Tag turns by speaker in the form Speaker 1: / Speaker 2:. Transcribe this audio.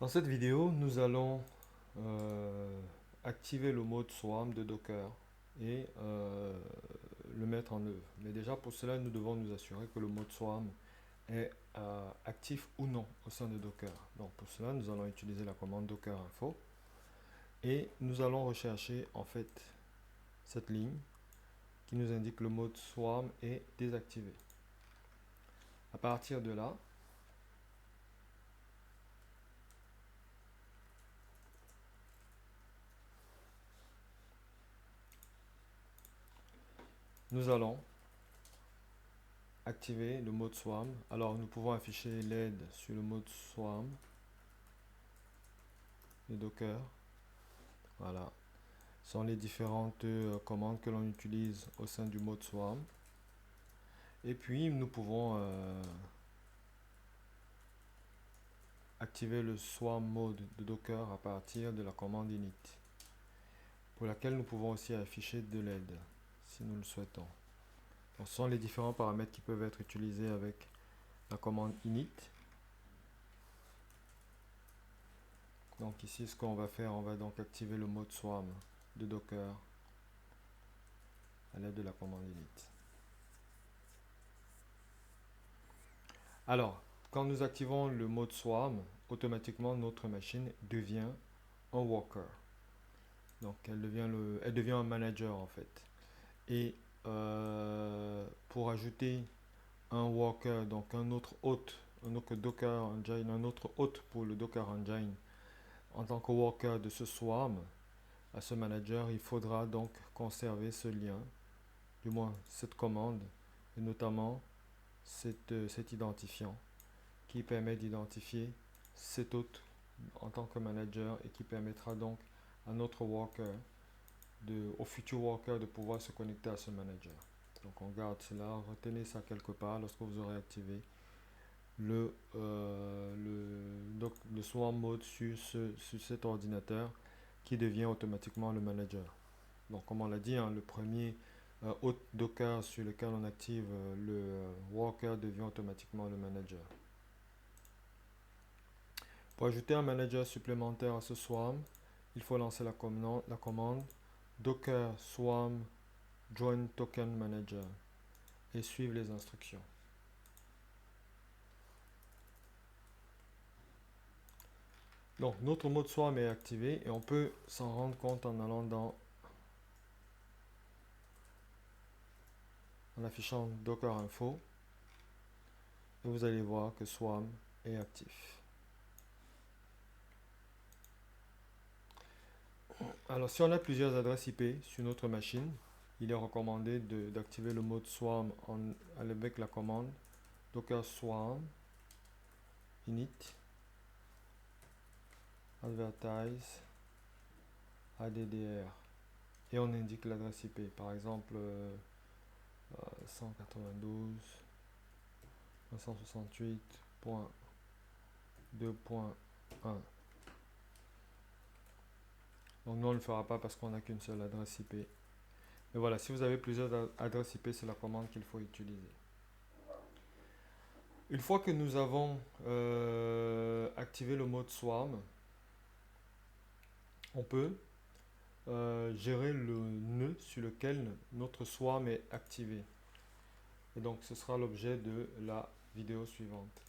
Speaker 1: Dans cette vidéo, nous allons euh, activer le mode swarm de Docker et le mettre en œuvre. Mais déjà pour cela, nous devons nous assurer que le mode swarm est actif ou non au sein de Docker. Donc pour cela, nous allons utiliser la commande docker info et nous allons rechercher en fait cette ligne qui nous indique que le mode swarm est désactivé. À partir de là, nous allons activer le mode swarm. Alors nous pouvons afficher l'aide sur le mode swarm de Docker. Voilà. Ce sont les différentes commandes que l'on utilise au sein du mode swarm. Et puis nous pouvons activer le swarm mode de Docker à partir de la commande init, pour laquelle nous pouvons aussi afficher de l'aide si nous le souhaitons. Donc, ce sont les différents paramètres qui peuvent être utilisés avec la commande init. Donc ici, ce qu'on va faire, on va donc activer le mode swarm de Docker à l'aide de la commande init. Alors, quand nous activons le mode swarm, automatiquement notre machine devient un worker. Donc elle devient un manager en fait. Et pour ajouter un worker, donc un autre hôte, un autre Docker Engine, un autre hôte pour le Docker Engine, en tant que worker de ce swarm, à ce manager, il faudra donc conserver ce lien, du moins cette commande, et notamment cet identifiant qui permet d'identifier cet hôte en tant que manager et qui permettra donc à notre worker, au futur worker, de pouvoir se connecter à ce manager. Donc on garde cela, retenez ça quelque part lorsque vous aurez activé le swarm mode sur cet ordinateur qui devient automatiquement le manager. Donc comme on l'a dit, hein, le premier hôte Docker sur lequel on active le worker devient automatiquement le manager. Pour ajouter un manager supplémentaire à ce swarm, il faut lancer la commande docker swarm join token manager et suivre les instructions. Donc notre mode swarm est activé et on peut s'en rendre compte en allant en affichant docker info et vous allez voir que swarm est actif. Alors si on a plusieurs adresses IP sur notre machine, il est recommandé d'activer le mode swarm avec la commande docker swarm init advertise addr et on indique l'adresse IP, par exemple 192.168.2.1. Donc nous on ne le fera pas parce qu'on n'a qu'une seule adresse IP. Mais voilà, si vous avez plusieurs adresses IP, c'est la commande qu'il faut utiliser. Une fois que nous avons activé le mode swarm, on peut gérer le nœud sur lequel notre swarm est activé. Et donc ce sera l'objet de la vidéo suivante.